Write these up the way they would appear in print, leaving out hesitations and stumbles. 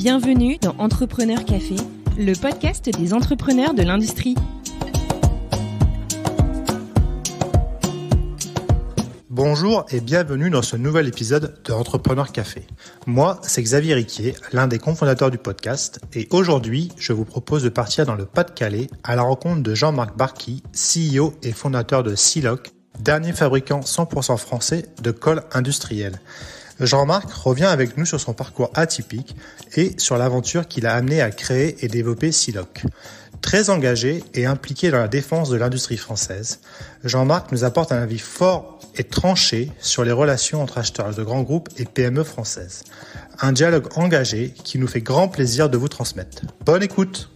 Bienvenue dans Entrepreneur Café, le podcast des entrepreneurs de l'industrie. Bonjour et bienvenue dans ce nouvel épisode de Entrepreneur Café. Moi, c'est Xavier Riquier, l'un des cofondateurs du podcast, et aujourd'hui, je vous propose de partir dans le Pas-de-Calais à la rencontre de Jean-Marc Barky, CEO et fondateur de Siloc, dernier fabricant 100% français de colle industrielle. Jean-Marc revient avec nous sur son parcours atypique et sur l'aventure qu'il a amené à créer et développer Siloc. Très engagé et impliqué dans la défense de l'industrie française, Jean-Marc nous apporte un avis fort et tranché sur les relations entre acheteurs de grands groupes et PME françaises. Un dialogue engagé qui nous fait grand plaisir de vous transmettre. Bonne écoute!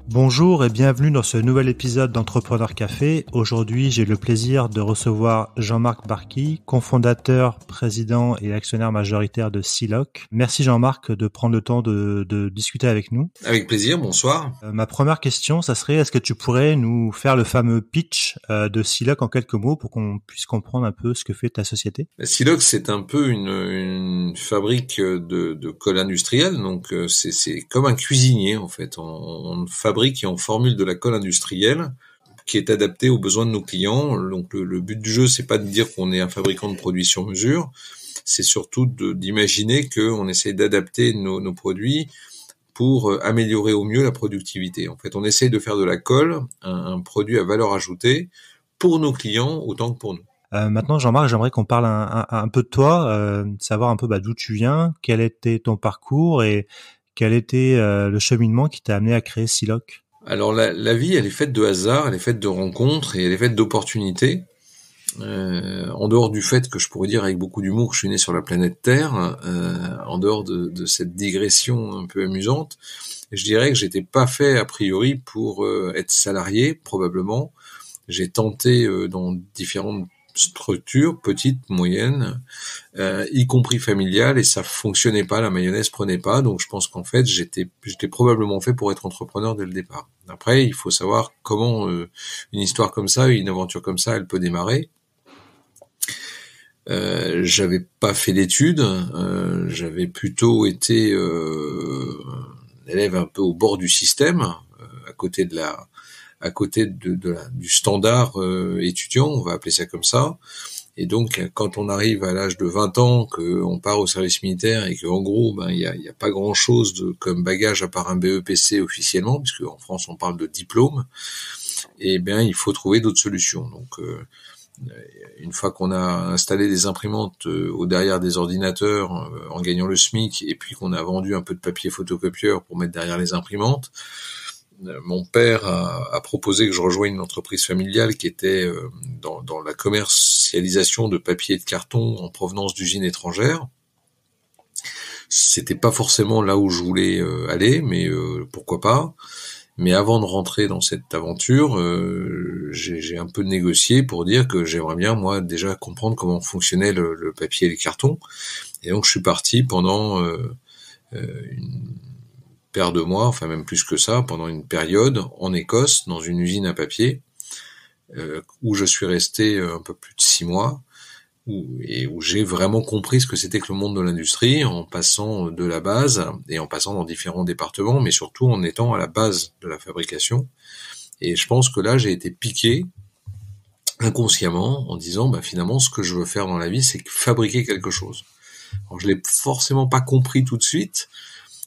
Bonjour et bienvenue dans ce nouvel épisode d'Entrepreneur Café. Aujourd'hui, j'ai le plaisir de recevoir Jean-Marc Barky, cofondateur, président et actionnaire majoritaire de Siloc. Merci Jean-Marc de prendre le temps de discuter avec nous. Avec plaisir, bonsoir. Ma première question, ça serait, est-ce que tu pourrais nous faire le fameux pitch de Siloc en quelques mots pour qu'on puisse comprendre un peu ce que fait ta société? Siloc, c'est un peu une fabrique de colle industrielle, donc c'est comme un cuisinier en fait. On fabrique et on formule de la colle industrielle qui est adaptée aux besoins de nos clients. Donc le but du jeu, c'est pas de dire qu'on est un fabricant de produits sur mesure, c'est surtout d'imaginer qu'on essaie d'adapter nos produits pour améliorer au mieux la productivité. En fait, on essaie de faire de la colle un produit à valeur ajoutée pour nos clients autant que pour nous. Maintenant, Jean-Marc, j'aimerais qu'on parle un peu de toi, savoir un peu d'où tu viens, quel était ton parcours et quel était le cheminement qui t'a amené à créer Siloc? Alors la vie, elle est faite de hasard, elle est faite de rencontres et elle est faite d'opportunités. En dehors du fait que je pourrais dire avec beaucoup d'humour que je suis né sur la planète Terre, en dehors de cette digression un peu amusante, je dirais que j'étais pas fait a priori pour être salarié, probablement. J'ai tenté dans différentes structures, petites, moyennes, y compris familiales, et ça fonctionnait pas, la mayonnaise prenait pas, donc je pense qu'en fait j'étais probablement fait pour être entrepreneur dès le départ. Après, il faut savoir comment une histoire comme ça, une aventure comme ça, elle peut démarrer. J'avais pas fait d'études, j'avais plutôt été élève un peu au bord du système, à côté du standard étudiant, on va appeler ça comme ça. Et donc, quand on arrive à l'âge de 20 ans, qu'on part au service militaire et qu'en gros, il y a pas grand chose comme bagage à part un BEPC officiellement, puisque en France on parle de diplôme, et bien il faut trouver d'autres solutions. Donc, une fois qu'on a installé des imprimantes au derrière des ordinateurs en gagnant le SMIC, et puis qu'on a vendu un peu de papier photocopieur pour mettre derrière les imprimantes, mon père a proposé que je rejoigne une entreprise familiale qui était dans la commercialisation de papier et de carton en provenance d'usines étrangères. C'était pas forcément là où je voulais aller, mais pourquoi pas. Mais avant de rentrer dans cette aventure, j'ai un peu négocié pour dire que j'aimerais bien, moi, déjà comprendre comment fonctionnait le papier et les cartons. Et donc je suis parti pendant une paire de mois, enfin même plus que ça, pendant une période en Écosse, dans une usine à papier, où je suis resté un peu plus de 6 mois, où j'ai vraiment compris ce que c'était que le monde de l'industrie, en passant de la base et en passant dans différents départements, mais surtout en étant à la base de la fabrication. Et je pense que là, j'ai été piqué inconsciemment en disant, finalement, ce que je veux faire dans la vie, c'est fabriquer quelque chose. Alors, je l'ai forcément pas compris tout de suite.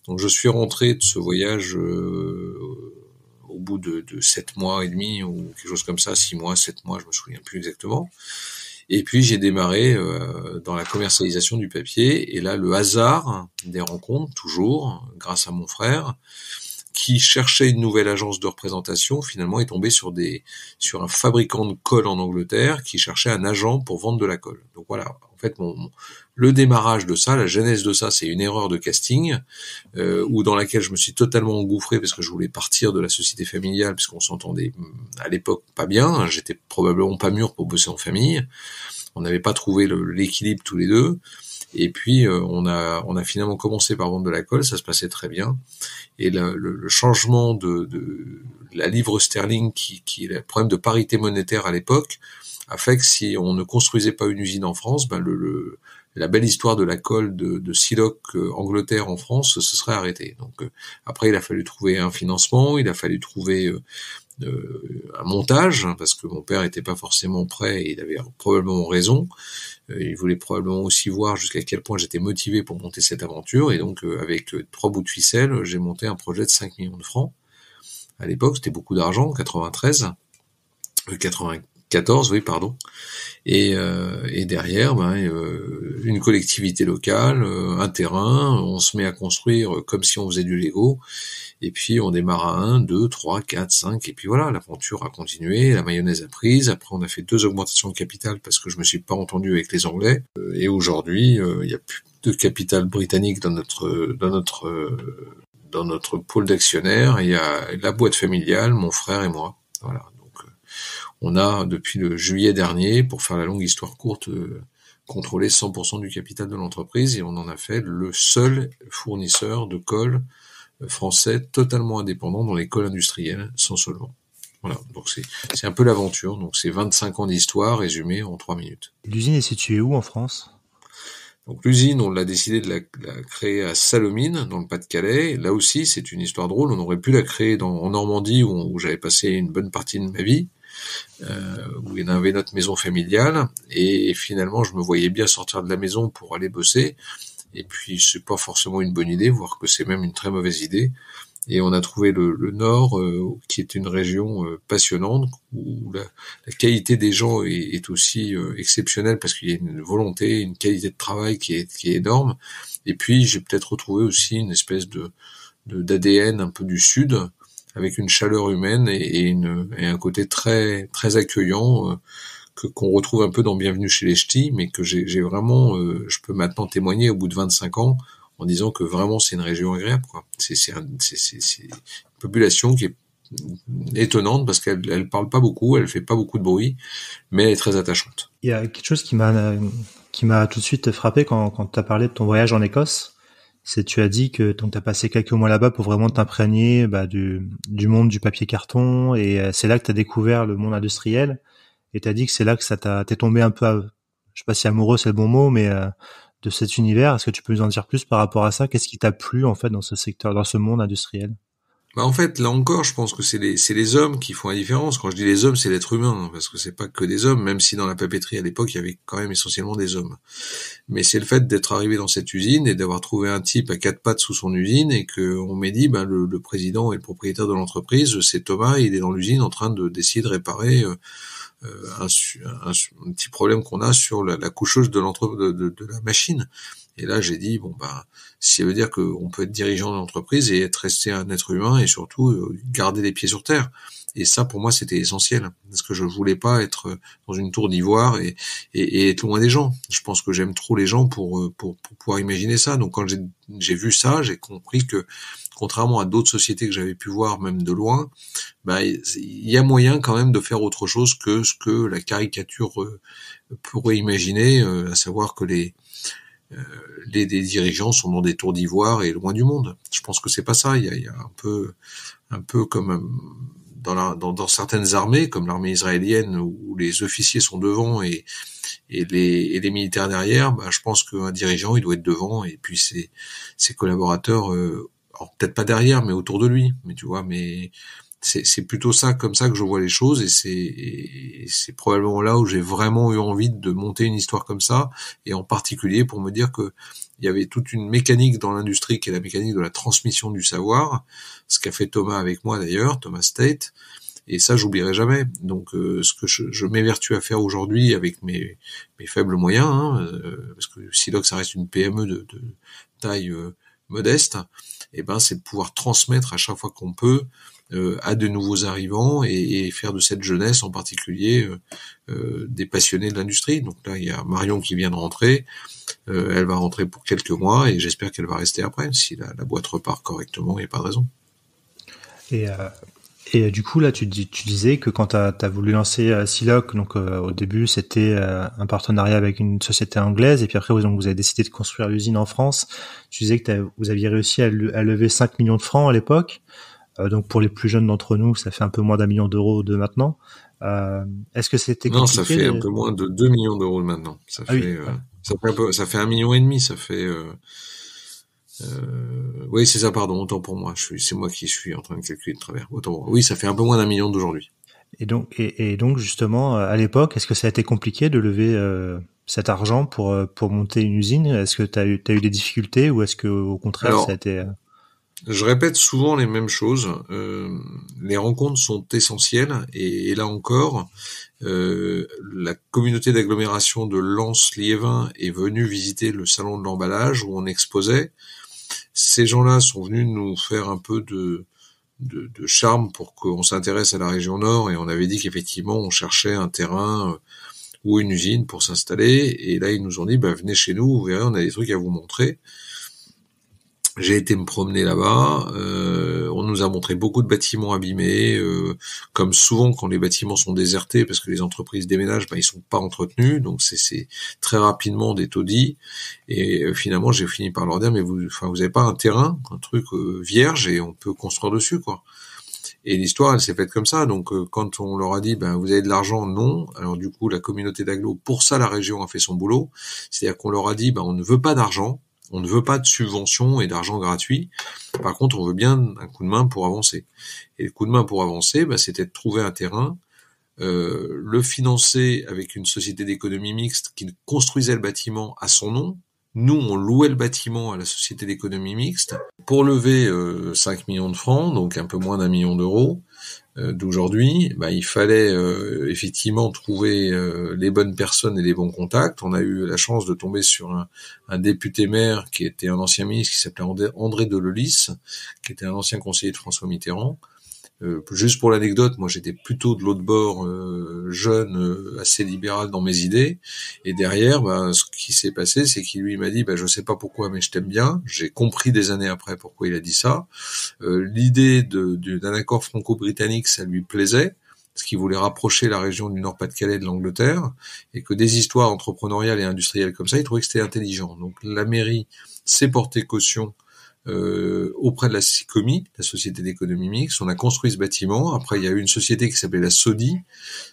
Donc je suis rentré de ce voyage au bout de 7 mois et demi ou quelque chose comme ça, 6 mois, 7 mois, je me souviens plus exactement. Et puis j'ai démarré dans la commercialisation du papier, et là le hasard des rencontres, toujours, grâce à mon frère, qui cherchait une nouvelle agence de représentation, finalement est tombé sur un fabricant de colle en Angleterre qui cherchait un agent pour vendre de la colle. Donc voilà, en fait le démarrage de ça, la genèse de ça, c'est une erreur de casting dans laquelle je me suis totalement engouffré parce que je voulais partir de la société familiale puisqu'on s'entendait à l'époque pas bien, j'étais probablement pas mûr pour bosser en famille, on n'avait pas trouvé l'équilibre tous les deux. Et puis on a finalement commencé par vendre de la colle, ça se passait très bien. Et le changement de la livre sterling, qui est le problème de parité monétaire à l'époque, a fait que si on ne construisait pas une usine en France, la belle histoire de la colle de Siloc Angleterre en France se serait arrêtée. Donc après, il a fallu trouver un financement, il a fallu trouver un montage, parce que mon père était pas forcément prêt et il avait probablement raison. Il voulait probablement aussi voir jusqu'à quel point j'étais motivé pour monter cette aventure, et donc avec 3 bouts de ficelle, j'ai monté un projet de 5 millions de francs. À l'époque, c'était beaucoup d'argent, 94, oui, pardon. Et derrière, une collectivité locale, un terrain, on se met à construire comme si on faisait du Lego, et puis on démarre à 1, 2, 3, 4, 5, et puis voilà, l'aventure a continué, la mayonnaise a prise. Après, on a fait 2 augmentations de capital parce que je me suis pas entendu avec les Anglais, et aujourd'hui, il y a plus de capital britannique dans notre pôle d'actionnaires. Il y a la boîte familiale, mon frère et moi. Voilà. On a, depuis le juillet dernier, pour faire la longue histoire courte, contrôlé 100% du capital de l'entreprise, et on en a fait le seul fournisseur de colle français totalement indépendant dans les colles industrielles, sans solvant. Voilà, donc c'est un peu l'aventure. Donc c'est 25 ans d'histoire résumée en 3 minutes. L'usine est située où en France ? Donc l'usine, on l'a décidé de la créer à Salomines, dans le Pas-de-Calais. Là aussi, c'est une histoire drôle. On aurait pu la créer en Normandie, où j'avais passé une bonne partie de ma vie. Où il y avait notre maison familiale, et finalement je me voyais bien sortir de la maison pour aller bosser, et puis c'est pas forcément une bonne idée, voire que c'est même une très mauvaise idée, et on a trouvé le Nord, qui est une région passionnante, où la qualité des gens est aussi exceptionnelle, parce qu'il y a une volonté, une qualité de travail qui est énorme, et puis j'ai peut-être retrouvé aussi une espèce d'ADN un peu du Sud, avec une chaleur humaine et un côté très très accueillant, qu'on retrouve un peu dans Bienvenue chez les Ch'tis, mais que j'ai vraiment, je peux maintenant témoigner au bout de 25 ans en disant que vraiment c'est une région agréable, quoi. C'est une population qui est étonnante, parce qu'elle parle pas beaucoup, elle fait pas beaucoup de bruit, mais elle est très attachante. Il y a quelque chose qui m'a tout de suite frappé quand tu as parlé de ton voyage en Écosse. C'est, tu as dit que donc tu as passé quelques mois là-bas pour vraiment t'imprégner du monde du papier carton, et c'est là que tu as découvert le monde industriel, et tu as dit que c'est là que t'es tombé un peu je sais pas si amoureux c'est le bon mot, mais de cet univers. Est-ce que tu peux nous en dire plus par rapport à ça ? Qu'est-ce qui t'a plu en fait dans ce secteur, dans ce monde industriel ? En fait, là encore, je pense que c'est les hommes qui font la différence. Quand je dis les hommes, c'est l'être humain, parce que c'est pas que des hommes, même si dans la papeterie à l'époque, il y avait quand même essentiellement des hommes. Mais c'est le fait d'être arrivé dans cette usine et d'avoir trouvé un type à 4 pattes sous son usine, et que on m'ait dit, le président et le propriétaire de l'entreprise, c'est Thomas, il est dans l'usine en train d'essayer de réparer un petit problème qu'on a sur la coucheuse de la machine. Et là, j'ai dit, si ça veut dire qu'on peut être dirigeant d'entreprise et rester un être humain, et surtout garder les pieds sur terre. Et ça, pour moi, c'était essentiel, parce que je voulais pas être dans une tour d'ivoire et être loin des gens. Je pense que j'aime trop les gens pour pouvoir imaginer ça. Donc quand j'ai vu ça, j'ai compris que, contrairement à d'autres sociétés que j'avais pu voir même de loin, il y a moyen quand même de faire autre chose que ce que la caricature pourrait imaginer, à savoir que les dirigeants sont dans des tours d'ivoire et loin du monde. Je pense que c'est pas ça. Il y a un peu comme dans certaines armées, comme l'armée israélienne, où les officiers sont devant et les militaires derrière. Je pense qu'un dirigeant, il doit être devant, et puis ses collaborateurs, alors peut-être pas derrière, mais autour de lui. Mais tu vois, c'est plutôt ça, comme ça que je vois les choses, et c'est probablement là où j'ai vraiment eu envie de monter une histoire comme ça, et en particulier pour me dire que il y avait toute une mécanique dans l'industrie qui est la mécanique de la transmission du savoir, ce qu'a fait Thomas avec moi d'ailleurs, Thomas Tate, et ça j'oublierai jamais. Donc ce que je m'évertue à faire aujourd'hui avec mes faibles moyens, parce que Siloc ça reste une PME de taille modeste, c'est de pouvoir transmettre à chaque fois qu'on peut à de nouveaux arrivants, et faire de cette jeunesse en particulier des passionnés de l'industrie. Donc là, il y a Marion qui vient de rentrer, elle va rentrer pour quelques mois, et j'espère qu'elle va rester après. Si la boîte repart correctement, il n'y a pas de raison. Et du coup, là, tu disais que quand t'as voulu lancer Siloc, donc au début, c'était un partenariat avec une société anglaise, et puis après, vous avez décidé de construire l'usine en France. Tu disais que vous aviez réussi à lever 5 millions de francs à l'époque. Donc pour les plus jeunes d'entre nous, ça fait un peu moins d'1 million d'euros de maintenant. Est-ce que c'était Non, compliqué ça fait un peu moins de 2 millions d'euros maintenant. Ça Ah oui. fait, ça fait 1,5 million. Ça fait, oui, c'est ça, pardon, autant pour moi. C'est moi qui suis en train de calculer de travers. Autant pour moi. Oui, ça fait un peu moins d'1 million d'aujourd'hui. Et donc justement, à l'époque, est-ce que ça a été compliqué de lever cet argent pour monter une usine? Est-ce que t'as eu des difficultés ou est-ce que au contraire Alors, ça a été je répète souvent les mêmes choses. Les rencontres sont essentielles et là encore, la communauté d'agglomération de Lens-Liévin est venue visiter le salon de l'emballage où on exposait. Ces gens-là sont venus nous faire un peu de charme pour qu'on s'intéresse à la région Nord et on avait dit qu'effectivement on cherchait un terrain ou une usine pour s'installer et là ils nous ont dit venez chez nous, vous verrez, on a des trucs à vous montrer. J'ai été me promener là-bas, on nous a montré beaucoup de bâtiments abîmés, comme souvent quand les bâtiments sont désertés parce que les entreprises déménagent, ils sont pas entretenus, donc c'est très rapidement des taudis. Et finalement, j'ai fini par leur dire mais vous avez pas un terrain, un truc vierge et on peut construire dessus quoi. Et l'histoire, elle s'est faite comme ça. Donc, quand on leur a dit, vous avez de l'argent, non. Alors du coup, la communauté d'agglo, pour ça, la région a fait son boulot. C'est-à-dire qu'on leur a dit, on ne veut pas d'argent. On ne veut pas de subventions et d'argent gratuit. Par contre, on veut bien un coup de main pour avancer. Et le coup de main pour avancer, c'était de trouver un terrain, le financer avec une société d'économie mixte qui construisait le bâtiment à son nom. Nous, on louait le bâtiment à la société d'économie mixte pour lever 5 millions de francs, donc un peu moins d'1 million d'euros d'aujourd'hui. Il fallait effectivement trouver les bonnes personnes et les bons contacts. On a eu la chance de tomber sur un député maire qui était un ancien ministre qui s'appelait André Delelis, qui était un ancien conseiller de François Mitterrand. Juste pour l'anecdote, moi j'étais plutôt de l'autre bord, jeune, assez libéral dans mes idées, et derrière, ce qui s'est passé, c'est qu'il lui m'a dit, je sais pas pourquoi, mais je t'aime bien. J'ai compris des années après pourquoi il a dit ça. L'idée d'un accord franco-britannique, ça lui plaisait, parce qu'il voulait rapprocher la région du Nord-Pas-de-Calais de l'Angleterre, et que des histoires entrepreneuriales et industrielles comme ça, il trouvait que c'était intelligent. Donc la mairie s'est portée caution auprès de la SICOMI, la Société d'économie mixte. On a construit ce bâtiment. Après, il y a eu une société qui s'appelait la SODI.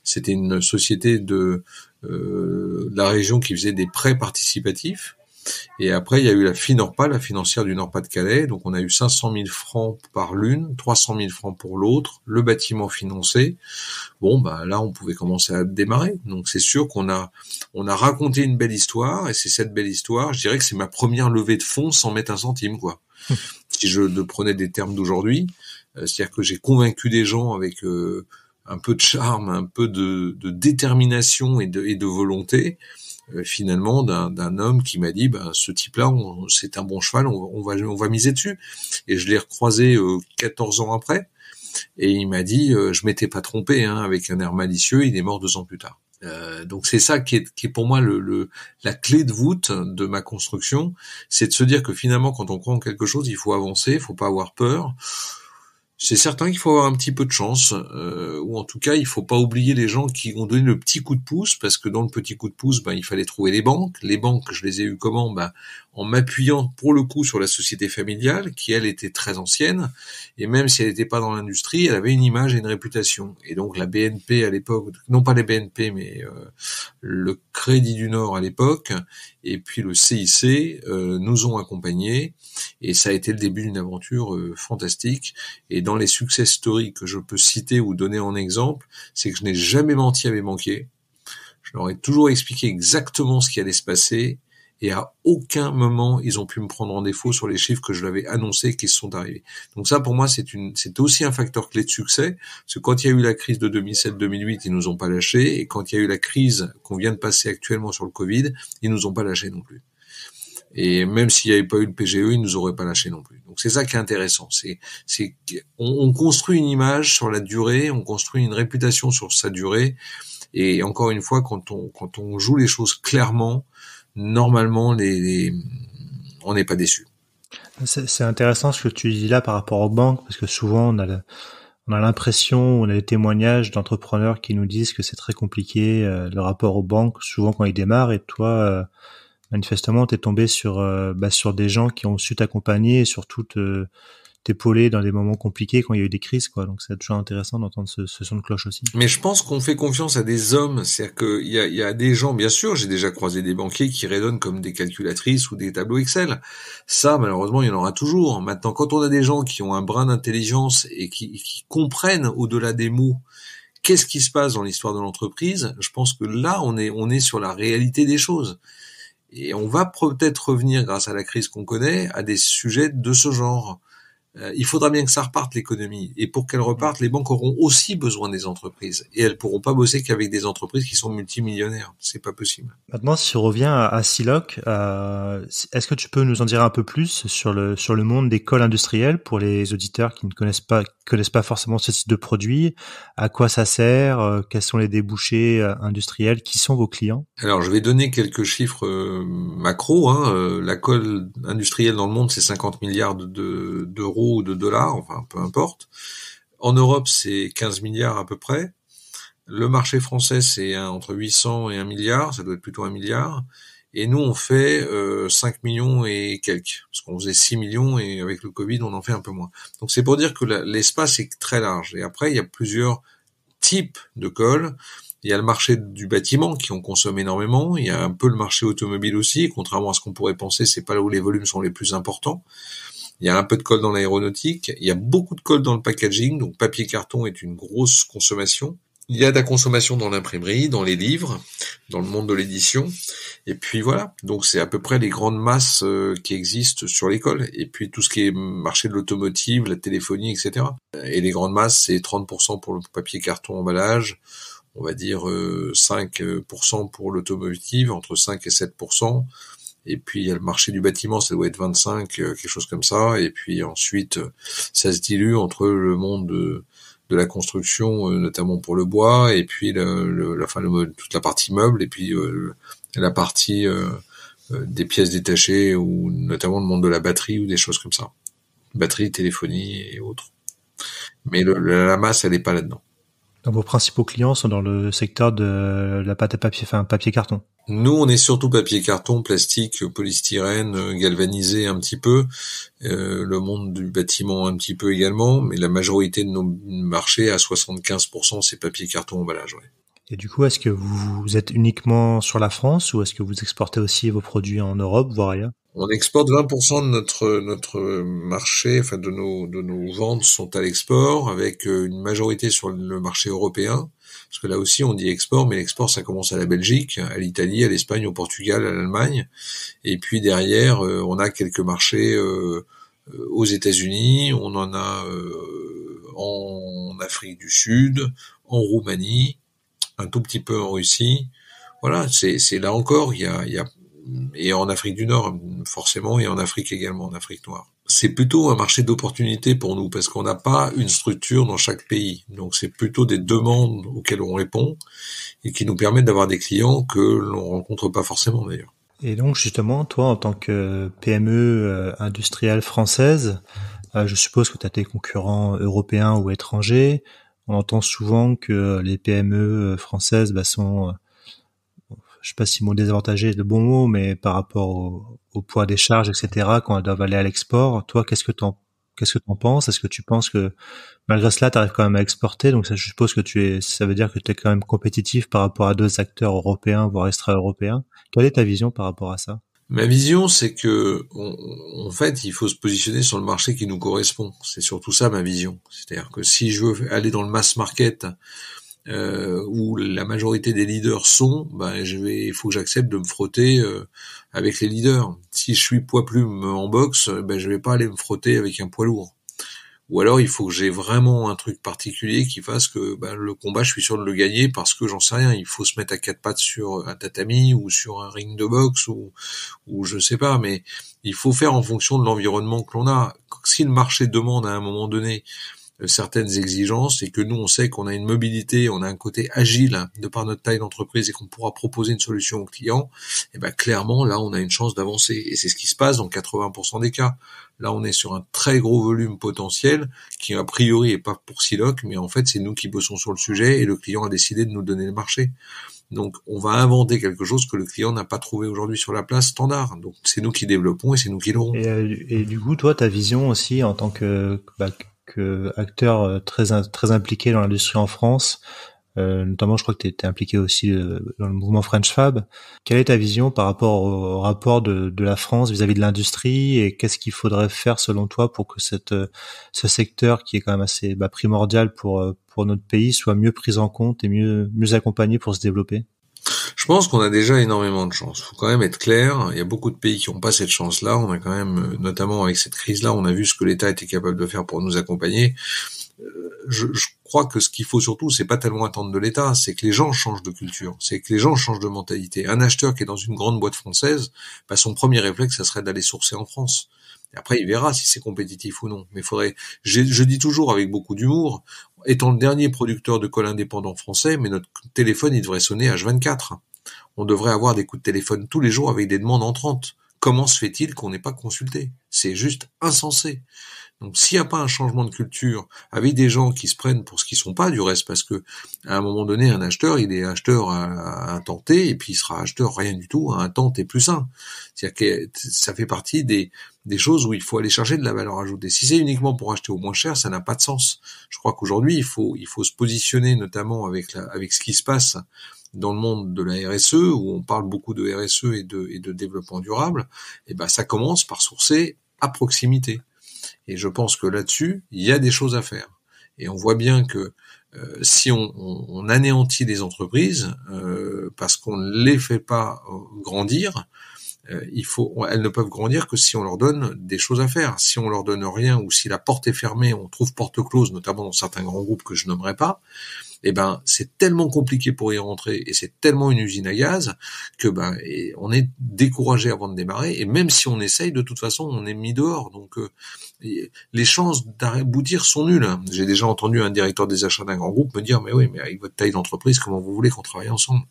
C'était une société de la région qui faisait des prêts participatifs. Et après, il y a eu la FINORPA, la financière du Nord-Pas-de-Calais. Donc, on a eu 500 000 francs par l'une, 300 000 francs pour l'autre, le bâtiment financé. Là, on pouvait commencer à démarrer. Donc, c'est sûr qu'on a raconté une belle histoire. Et c'est cette belle histoire, je dirais que c'est ma première levée de fonds sans mettre un centime, quoi. Si je prenais des termes d'aujourd'hui, c'est-à-dire que j'ai convaincu des gens avec un peu de charme, un peu de détermination et de volonté, finalement d'un homme qui m'a dit ce type-là, c'est un bon cheval, on va miser dessus. Et je l'ai recroisé 14 ans après, et il m'a dit je m'étais pas trompé, avec un air malicieux, il est mort 2 ans plus tard. Donc c'est ça qui est pour moi la clé de voûte de ma construction, c'est de se dire que finalement quand on croit en quelque chose, il faut avancer, il faut pas avoir peur. C'est certain qu'il faut avoir un petit peu de chance, ou en tout cas il faut pas oublier les gens qui ont donné le petit coup de pouce, parce que dans le petit coup de pouce, il fallait trouver les banques. Les banques, je les ai eues comment ? En m'appuyant pour le coup sur la société familiale, qui elle était très ancienne, et même si elle n'était pas dans l'industrie, elle avait une image et une réputation. Et donc la BNP à l'époque, non pas les BNP, mais le Crédit du Nord à l'époque, et puis le CIC nous ont accompagnés, et ça a été le début d'une aventure fantastique. Et dans les success stories que je peux citer ou donner en exemple, c'est que je n'ai jamais menti à mes banquiers. Je leur ai toujours expliqué exactement ce qui allait se passer, et à aucun moment ils ont pu me prendre en défaut sur les chiffres que je leur avais annoncés qui se sont arrivés. Donc ça, pour moi, c'est aussi un facteur clé de succès, parce que quand il y a eu la crise de 2007-2008, ils nous ont pas lâchés, et quand il y a eu la crise qu'on vient de passer actuellement sur le Covid, ils nous ont pas lâchés non plus. Et même s'il n'y avait pas eu le PGE, ils nous auraient pas lâchés non plus. Donc c'est ça qui est intéressant. On construit une image sur la durée, on construit une réputation sur sa durée. Et encore une fois, quand on joue les choses clairement, normalement, on n'est pas déçu. C'est intéressant ce que tu dis là par rapport aux banques, parce que souvent on a l'impression, on a des témoignages d'entrepreneurs qui nous disent que c'est très compliqué le rapport aux banques, souvent quand ils démarrent. Et toi, manifestement, t'es tombé sur des gens qui ont su t'accompagner et surtout te t'épauler dans des moments compliqués quand il y a eu des crises, quoi. Donc c'est toujours intéressant d'entendre ce son de cloche aussi. Mais je pense qu'on fait confiance à des hommes, c'est-à-dire qu'il y a des gens, bien sûr, j'ai déjà croisé des banquiers qui raisonnent comme des calculatrices ou des tableaux Excel. Ça, malheureusement, il y en aura toujours. Maintenant, quand on a des gens qui ont un brin d'intelligence et qui comprennent au-delà des mots qu'est-ce qui se passe dans l'histoire de l'entreprise, je pense que là, on est sur la réalité des choses. Et on va peut-être revenir, grâce à la crise qu'on connaît, à des sujets de ce genre. Il faudra bien que ça reparte, l'économie. Et pour qu'elle reparte, les banques auront aussi besoin des entreprises. Et elles pourront pas bosser qu'avec des entreprises qui sont multimillionnaires. C'est pas possible. Maintenant, si on revient à Siloc, est-ce que tu peux nous en dire un peu plus sur le monde des cols industriels pour les auditeurs qui ne connaissent pas forcément ce type de produit? À quoi ça sert? Quels sont les débouchés industriels? Qui sont vos clients? Alors, je vais donner quelques chiffres macro. La colle industrielle dans le monde, c'est 50 milliards d'euros ou de dollars, enfin peu importe. En Europe, c'est 15 milliards à peu près. Le marché français, c'est entre 800 et 1 milliard, ça doit être plutôt 1 milliard. Et nous, on fait 5 millions et quelques, parce qu'on faisait 6 millions et avec le Covid, on en fait un peu moins. Donc c'est pour dire que l'espace est très large. Et après, il y a plusieurs types de colle. Il y a le marché du bâtiment qui en consomme énormément. Il y a un peu le marché automobile aussi. Et contrairement à ce qu'on pourrait penser, c'est pas là où les volumes sont les plus importants. Il y a un peu de colle dans l'aéronautique. Il y a beaucoup de colle dans le packaging. Donc papier carton est une grosse consommation. Il y a de la consommation dans l'imprimerie, dans les livres, dans le monde de l'édition. Et puis voilà. Donc c'est à peu près les grandes masses qui existent sur les colles. Et puis tout ce qui est marché de l'automotive, la téléphonie, etc. Et les grandes masses, c'est 30% pour le papier carton emballage. On va dire 5% pour l'automotive, entre 5 et 7%. Et puis il y a le marché du bâtiment, ça doit être 25, quelque chose comme ça. Et puis ensuite, ça se dilue entre le monde de la construction, notamment pour le bois, et puis toute la partie meuble, et puis la partie des pièces détachées, ou notamment le monde de la batterie ou des choses comme ça. Batterie, téléphonie et autres. Mais la masse, elle est pas là-dedans. Donc vos principaux clients sont dans le secteur de la pâte à papier, enfin papier carton. Nous, on est surtout papier carton, plastique, polystyrène, galvanisé un petit peu, le monde du bâtiment un petit peu également, mais la majorité de nos marchés, à 75%, c'est papier carton emballage. Ouais. Et du coup, est-ce que vous êtes uniquement sur la France ou est-ce que vous exportez aussi vos produits en Europe, voire ailleurs? On exporte 20% de notre marché, enfin de nos ventes sont à l'export, avec une majorité sur le marché européen. Parce que là aussi, on dit export, mais l'export, ça commence à la Belgique, à l'Italie, à l'Espagne, au Portugal, à l'Allemagne. Et puis derrière, on a quelques marchés aux États-Unis, on en a en Afrique du Sud, en Roumanie, un tout petit peu en Russie. Voilà, c'est là encore, il y a et en Afrique du Nord forcément, et en Afrique également, en Afrique noire. C'est plutôt un marché d'opportunité pour nous, parce qu'on n'a pas une structure dans chaque pays. Donc c'est plutôt des demandes auxquelles on répond, et qui nous permettent d'avoir des clients que l'on rencontre pas forcément d'ailleurs. Et donc justement, toi, en tant que PME industrielle française, je suppose que tu as tes concurrents européens ou étrangers. On entend souvent que les PME françaises sont... je sais pas si mot désavantagé est le bon mot, mais par rapport au poids des charges, etc., quand elles doivent aller à l'export, toi, qu'est-ce que t'en penses? Est-ce que tu penses que, malgré cela, t'arrives quand même à exporter? Donc, ça, je suppose que ça veut dire que tu es quand même compétitif par rapport à d'autres acteurs européens, voire extra-européens. Quelle est ta vision par rapport à ça? Ma vision, c'est que, en fait, il faut se positionner sur le marché qui nous correspond. C'est surtout ça, ma vision. C'est-à-dire que si je veux aller dans le mass market, où la majorité des leaders sont, il faut que j'accepte de me frotter avec les leaders. Si je suis poids plume en boxe, je vais pas aller me frotter avec un poids lourd. Ou alors il faut que j'ai vraiment un truc particulier qui fasse que le combat, je suis sûr de le gagner, parce que j'en sais rien, il faut se mettre à quatre pattes sur un tatami ou sur un ring de boxe ou je sais pas, mais il faut faire en fonction de l'environnement que l'on a. Si le marché demande à un moment donné certaines exigences, et que nous on sait qu'on a une mobilité, on a un côté agile de par notre taille d'entreprise, et qu'on pourra proposer une solution aux clients, et clairement là on a une chance d'avancer, et c'est ce qui se passe dans 80% des cas. Là on est sur un très gros volume potentiel qui a priori est pas pour Siloc, mais en fait c'est nous qui bossons sur le sujet, et le client a décidé de nous donner le marché. Donc, on va inventer quelque chose que le client n'a pas trouvé aujourd'hui sur la place standard. Donc, c'est nous qui développons et c'est nous qui l'aurons. Et du coup, toi, ta vision aussi en tant que acteur très impliqué dans l'industrie en France, notamment, je crois que tu étais impliqué aussi dans le mouvement French Fab. Quelle est ta vision par rapport au rapport de la France vis-à-vis de l'industrie, et qu'est-ce qu'il faudrait faire selon toi pour que ce secteur qui est quand même assez primordial pour notre pays soit mieux pris en compte et mieux accompagné pour se développer? Je pense qu'on a déjà énormément de chance. Faut quand même être clair. Il y a beaucoup de pays qui n'ont pas cette chance-là. On a quand même, notamment avec cette crise-là, on a vu ce que l'État était capable de faire pour nous accompagner. Je crois que ce qu'il faut surtout, c'est pas tellement attendre de l'État, c'est que les gens changent de culture, c'est que les gens changent de mentalité. Un acheteur qui est dans une grande boîte française, son premier réflexe, ça serait d'aller sourcer en France. Et après, il verra si c'est compétitif ou non. Mais je dis toujours avec beaucoup d'humour, étant le dernier producteur de colle indépendant français, mais notre téléphone, il devrait sonner H24. On devrait avoir des coups de téléphone tous les jours avec des demandes entrantes. Comment se fait-il qu'on n'ait pas consulté? C'est juste insensé. Donc, s'il n'y a pas un changement de culture avec des gens qui se prennent pour ce qu'ils sont pas, du reste, parce que à un moment donné, un acheteur, il est acheteur à un temps T, et puis il sera acheteur rien du tout à un temps T plus 1. C'est-à-dire que ça fait partie des choses où il faut aller chercher de la valeur ajoutée. Si c'est uniquement pour acheter au moins cher, ça n'a pas de sens. Je crois qu'aujourd'hui, il faut se positionner, notamment avec ce qui se passe dans le monde de la RSE, où on parle beaucoup de RSE et de développement durable. Et ça commence par sourcer à proximité. Et je pense que là-dessus, il y a des choses à faire. Et on voit bien que si on anéantit des entreprises parce qu'on ne les fait pas grandir, elles ne peuvent grandir que si on leur donne des choses à faire. Si on leur donne rien, ou si la porte est fermée, on trouve porte close, notamment dans certains grands groupes que je nommerai pas, c'est tellement compliqué pour y rentrer, et c'est tellement une usine à gaz que on est découragé avant de démarrer, et même si on essaye, de toute façon on est mis dehors. Donc les chances d'aboutir sont nulles. J'ai déjà entendu un directeur des achats d'un grand groupe me dire mais avec votre taille d'entreprise, comment vous voulez qu'on travaille ensemble?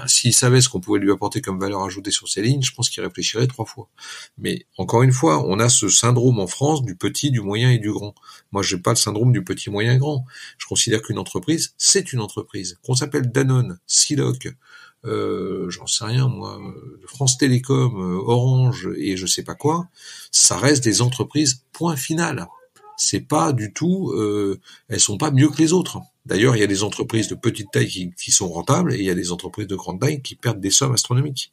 S'il savait ce qu'on pouvait lui apporter comme valeur ajoutée sur ces lignes, je pense qu'il réfléchirait 3 fois. Mais encore une fois, on a ce syndrome en France du petit, du moyen et du grand. Moi, j'ai pas le syndrome du petit, moyen, grand. Je considère qu'une entreprise, c'est une entreprise. Qu'on s'appelle Danone, Siloc, j'en sais rien moi, France Télécom, Orange et je sais pas quoi, ça reste des entreprises, point final. C'est pas du tout, elles sont pas mieux que les autres. D'ailleurs, il y a des entreprises de petite taille qui sont rentables, et il y a des entreprises de grande taille qui perdent des sommes astronomiques.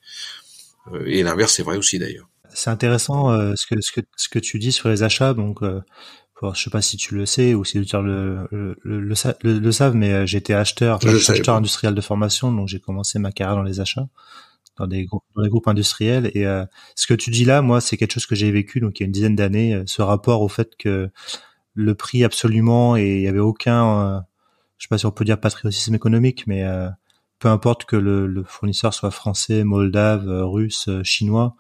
Et l'inverse est vrai aussi d'ailleurs. C'est intéressant ce que tu dis sur les achats. Donc, je sais pas si tu le sais ou si les auditeurs le savent, mais j'étais acheteur industriel de formation, donc j'ai commencé ma carrière dans les achats, dans les groupes industriels. Et ce que tu dis là, moi, c'est quelque chose que j'ai vécu donc il y a une dizaine d'années. Ce rapport au fait que le prix absolument, et il y avait aucun je sais pas si on peut dire patriotisme économique, mais peu importe que le fournisseur soit français, moldave, russe, chinois,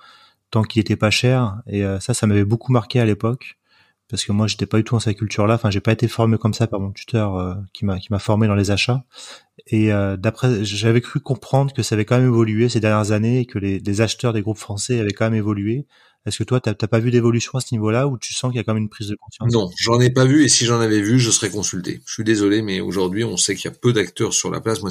tant qu'il était pas cher. Et ça m'avait beaucoup marqué à l'époque, parce que moi j'étais pas du tout dans cette culture-là. Enfin, j'ai pas été formé comme ça par mon tuteur qui m'a formé dans les achats. Et j'avais cru comprendre que ça avait quand même évolué ces dernières années, et que les acheteurs des groupes français avaient quand même évolué. Est-ce que toi, t'as pas vu d'évolution à ce niveau-là, ou tu sens qu'il y a quand même une prise de conscience? Non, j'en ai pas vu, et si j'en avais vu, je serais consulté. Je suis désolé, mais aujourd'hui, on sait qu'il y a peu d'acteurs sur la place. Moi,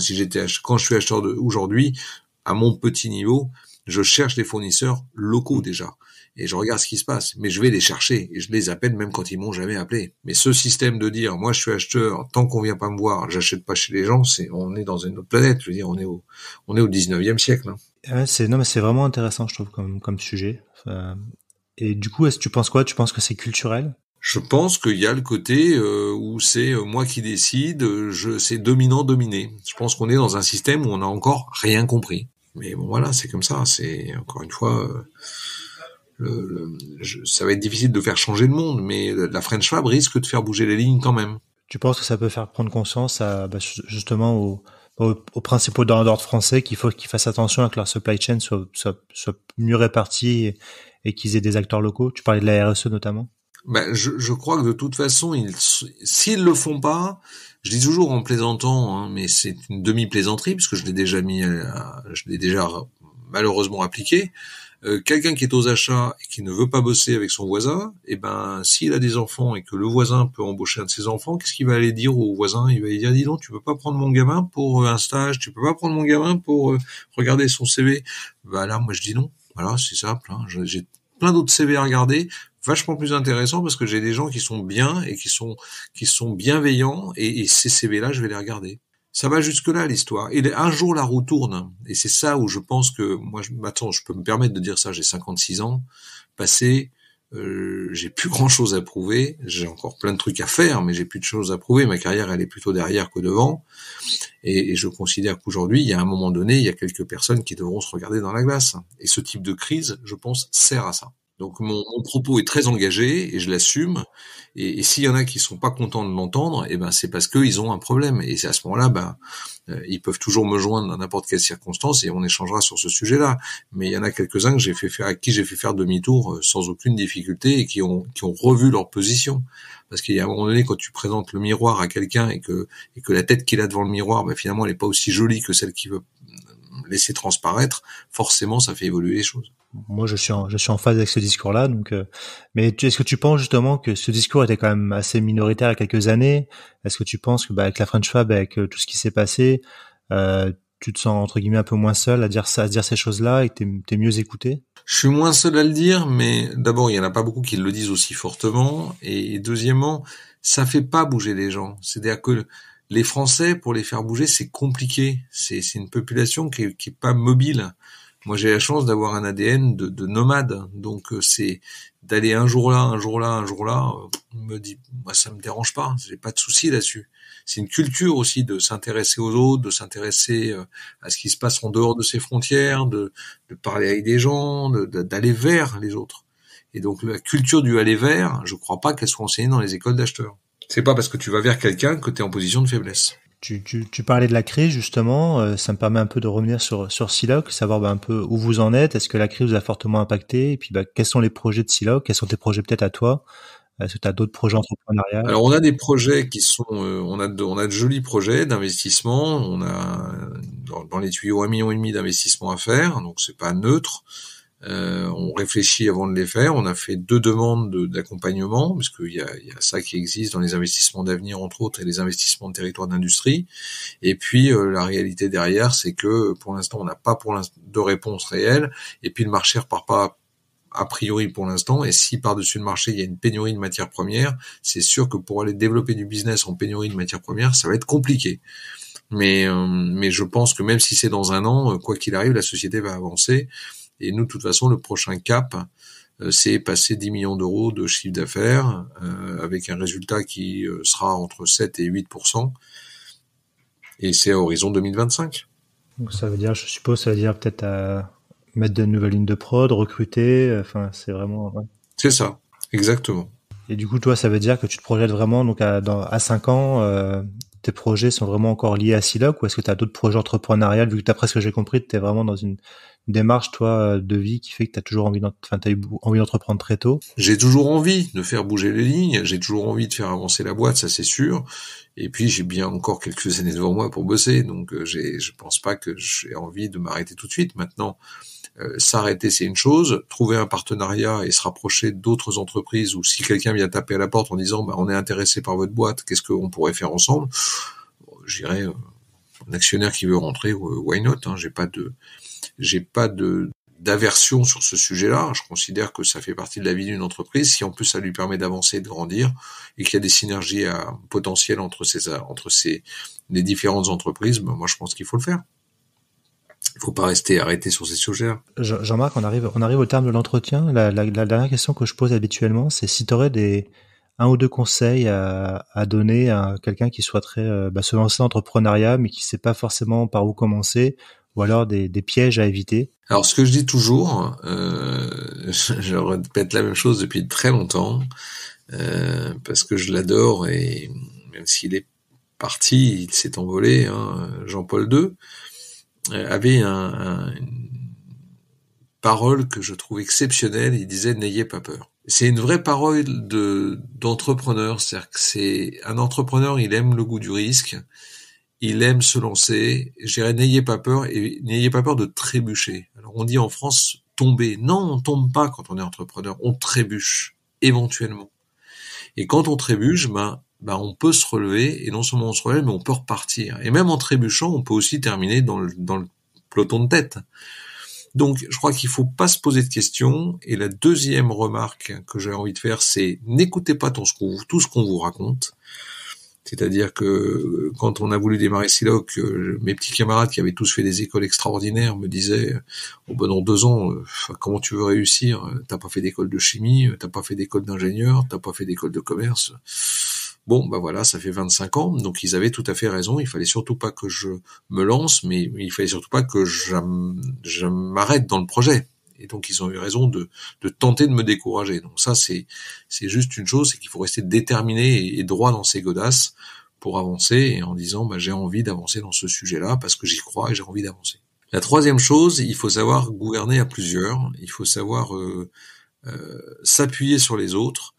quand je suis acheteur aujourd'hui, à mon petit niveau, je cherche des fournisseurs locaux déjà. Et je regarde ce qui se passe. Mais je vais les chercher, et je les appelle même quand ils m'ont jamais appelé. Mais ce système de dire, moi, je suis acheteur, tant qu'on vient pas me voir, j'achète pas chez les gens, on est dans une autre planète. Je veux dire, on est au 19e siècle, hein. Ouais, c'est vraiment intéressant, je trouve, comme sujet. Et du coup, est-ce que tu penses quoi? Tu penses que c'est culturel? Je pense qu'il y a le côté où c'est moi qui décide, c'est dominant-dominé. Je pense qu'on est dans un système où on n'a encore rien compris. Mais bon, voilà, c'est comme ça. C'est encore une fois, ça va être difficile de faire changer le monde, mais la French Fab risque de faire bouger les lignes quand même. Tu penses que ça peut faire prendre conscience justement aux principaux donneurs français qu'il faut qu'ils fassent attention à que leur supply chain soit mieux répartie, et qu'ils aient des acteurs locaux? Tu parlais de la RSE notamment. Je crois que de toute façon, s'ils le font pas, je dis toujours en plaisantant, hein, mais c'est une demi-plaisanterie, puisque je l'ai déjà malheureusement appliqué. Quelqu'un qui est aux achats et qui ne veut pas bosser avec son voisin, eh ben, s'il a des enfants et que le voisin peut embaucher un de ses enfants, qu'est-ce qu'il va aller dire au voisin? Il va lui dire, dis donc, tu peux pas prendre mon gamin pour un stage, tu peux pas prendre mon gamin pour regarder son CV. Bah là, moi, je dis non. Voilà, c'est simple, hein. J'ai plein d'autres CV à regarder, vachement plus intéressants parce que j'ai des gens qui sont bien et qui sont bienveillants et ces CV-là, je vais les regarder. Ça va jusque-là, l'histoire. Et un jour, la roue tourne. Et c'est ça où je pense que, moi, attends, je peux me permettre de dire ça, j'ai 56 ans, passé, j'ai plus grand-chose à prouver, j'ai encore plein de trucs à faire, mais j'ai plus de choses à prouver, ma carrière, elle est plutôt derrière que devant, et je considère qu'aujourd'hui, il y a un moment donné, il y a quelques personnes qui devront se regarder dans la glace. Et ce type de crise, je pense, sert à ça. Donc mon propos est très engagé et je l'assume. Et s'il y en a qui sont pas contents de l'entendre, eh ben c'est parce qu'ils ont un problème. Et c'est à ce moment-là, ils peuvent toujours me joindre dans n'importe quelle circonstance et on échangera sur ce sujet-là. Mais il y en a quelques-uns à qui j'ai fait faire demi-tour sans aucune difficulté et qui ont revu leur position. Parce qu'il y a un moment donné, quand tu présentes le miroir à quelqu'un et que la tête qu'il a devant le miroir, finalement, elle est pas aussi jolie que celle qu'il veut laisser transparaître, forcément, ça fait évoluer les choses. Moi, je suis en phase avec ce discours-là. Donc, mais est-ce que tu penses justement que ce discours était quand même assez minoritaire il y a quelques années? Est-ce que tu penses que, avec la French Fab, avec tout ce qui s'est passé, tu te sens entre guillemets un peu moins seul à dire ces choses-là et que t'es mieux écouté? Je suis moins seul à le dire, mais d'abord, il y en a pas beaucoup qui le disent aussi fortement. Et deuxièmement, ça fait pas bouger les gens. C'est-à-dire que les Français, pour les faire bouger, c'est compliqué. C'est une population qui est pas mobile. Moi, j'ai la chance d'avoir un ADN de nomade, donc c'est d'aller un jour là, un jour là, un jour là. Me dit, moi, ça me dérange pas, j'ai pas de souci là-dessus. C'est une culture aussi de s'intéresser aux autres, de s'intéresser à ce qui se passe en dehors de ses frontières, de parler avec des gens, d'aller vers les autres. Et donc la culture du aller vers, je crois pas qu'elle soit enseignée dans les écoles d'acheteurs. C'est pas parce que tu vas vers quelqu'un que tu es en position de faiblesse. Tu parlais de la crise justement, ça me permet un peu de revenir sur Siloc, savoir un peu où vous en êtes. Est-ce que la crise vous a fortement impacté? Et puis quels sont les projets de Siloc? Quels sont tes projets peut-être à toi? Est-ce que tu as d'autres projets entrepreneuriaux? Alors on a des projets qui sont, on a de jolis projets d'investissement. On a dans les tuyaux 1,5 million d'investissements à faire, donc c'est pas neutre. On réfléchit avant de les faire. On a fait 2 demandes d'accompagnement, parce qu'il y a ça qui existe dans les investissements d'avenir, entre autres, et les investissements de territoire d'industrie. Et puis, la réalité derrière, c'est que, pour l'instant, on n'a pas de réponse réelle. Et puis, le marché repart pas, a priori, pour l'instant. Et si par-dessus le marché, il y a une pénurie de matières premières, c'est sûr que pour aller développer du business en pénurie de matières premières, ça va être compliqué. Mais je pense que même si c'est dans un an, quoi qu'il arrive, la société va avancer. Et nous, de toute façon, le prochain cap, c'est passer 10 millions d'euros de chiffre d'affaires, avec un résultat qui sera entre 7 et 8%. Et c'est à horizon 2025. Donc ça veut dire, je suppose, ça veut dire peut-être mettre de nouvelles lignes de prod, recruter, c'est vraiment... Ouais. C'est ça, exactement. Et du coup, toi, ça veut dire que tu te projettes vraiment, donc à 5 ans, tes projets sont vraiment encore liés à Siloc, ou est-ce que tu as d'autres projets entrepreneuriaux, vu que d'après ce que j'ai compris, tu es vraiment dans une démarche, toi, de vie qui fait que tu as toujours envie d'entreprendre très tôt? J'ai toujours envie de faire bouger les lignes, j'ai toujours envie de faire avancer la boîte, ça c'est sûr. Et puis j'ai bien encore quelques années devant moi pour bosser, donc je pense pas que j'ai envie de m'arrêter tout de suite. Maintenant, s'arrêter c'est une chose, trouver un partenariat et se rapprocher d'autres entreprises, ou si quelqu'un vient taper à la porte en disant on est intéressé par votre boîte, qu'est-ce qu'on pourrait faire ensemble, j'irais un actionnaire qui veut rentrer, why not, hein, j'ai pas d'aversion sur ce sujet-là. Je considère que ça fait partie de la vie d'une entreprise. Si en plus ça lui permet d'avancer et de grandir, et qu'il y a des synergies potentielles entre les différentes entreprises, moi je pense qu'il faut le faire. Il faut pas rester arrêté sur ces sujets-là. Jean-Marc, on arrive au terme de l'entretien. La dernière question que je pose habituellement, c'est si tu aurais un ou deux conseils à donner à quelqu'un qui souhaiterait se lancer dans l'entrepreneuriat, mais qui sait pas forcément par où commencer, ou alors des pièges à éviter. Alors, ce que je dis toujours, je répète la même chose depuis très longtemps, parce que je l'adore, et même s'il est parti, il s'est envolé, hein, Jean-Paul II avait une parole que je trouve exceptionnelle. Il disait « N'ayez pas peur ». C'est une vraie parole d'entrepreneur, c'est-à-dire que c'est un entrepreneur, il aime le goût du risque, il aime se lancer. Je dirais n'ayez pas peur, et n'ayez pas peur de trébucher. Alors on dit en France tomber. Non, on tombe pas quand on est entrepreneur, on trébuche, éventuellement. Et quand on trébuche, on peut se relever, et non seulement on se relève, mais on peut repartir. Et même en trébuchant, on peut aussi terminer dans le peloton de tête. Donc, je crois qu'il faut pas se poser de questions. Et la deuxième remarque que j'ai envie de faire, c'est n'écoutez pas tout ce qu'on vous raconte. C'est-à-dire que quand on a voulu démarrer Siloc, mes petits camarades qui avaient tous fait des écoles extraordinaires me disaient dans 2 ans, comment tu veux réussir? T'as pas fait d'école de chimie, t'as pas fait d'école d'ingénieur, t'as pas fait d'école de commerce. Bon, voilà, ça fait 25 ans, donc ils avaient tout à fait raison. Il fallait surtout pas que je me lance, mais il fallait surtout pas que je m'arrête dans le projet. Et donc ils ont eu raison de tenter de me décourager. Donc ça, c'est juste une chose, c'est qu'il faut rester déterminé et droit dans ses godasses pour avancer, et en disant j'ai envie d'avancer dans ce sujet-là parce que j'y crois et j'ai envie d'avancer. La troisième chose, il faut savoir gouverner à plusieurs. Il faut savoir s'appuyer sur les autres,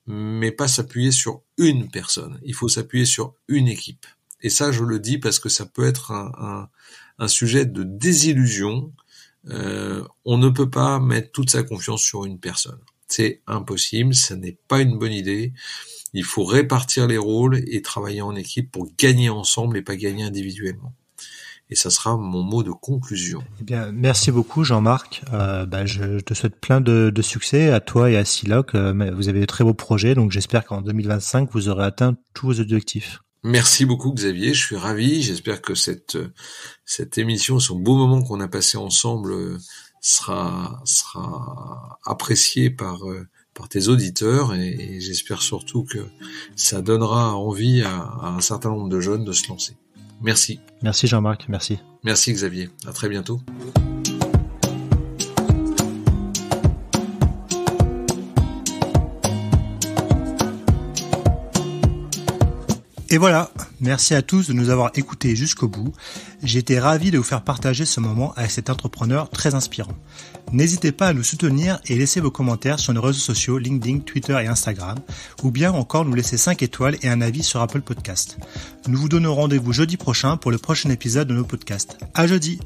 mais pas s'appuyer sur une personne. Il faut s'appuyer sur une équipe. Et ça, je le dis parce que ça peut être un sujet de désillusion. On ne peut pas mettre toute sa confiance sur une personne. C'est impossible, ça n'est pas une bonne idée. Il faut répartir les rôles et travailler en équipe pour gagner ensemble et pas gagner individuellement. Et ça sera mon mot de conclusion. Eh bien, merci beaucoup Jean-Marc. Je te souhaite plein de succès à toi et à Siloc. Vous avez de très beaux projets, donc j'espère qu'en 2025, vous aurez atteint tous vos objectifs. Merci beaucoup Xavier, je suis ravi. J'espère que cette émission, ce beau moment qu'on a passé ensemble sera apprécié par tes auditeurs, et j'espère surtout que ça donnera envie à un certain nombre de jeunes de se lancer. Merci. Merci Jean-Marc, merci. Merci Xavier, à très bientôt. Et voilà, merci à tous de nous avoir écoutés jusqu'au bout. J'ai été ravi de vous faire partager ce moment avec cet entrepreneur très inspirant. N'hésitez pas à nous soutenir et laisser vos commentaires sur nos réseaux sociaux LinkedIn, Twitter et Instagram, ou bien encore nous laisser 5 étoiles et un avis sur Apple Podcast. Nous vous donnons rendez-vous jeudi prochain pour le prochain épisode de nos podcasts. À jeudi!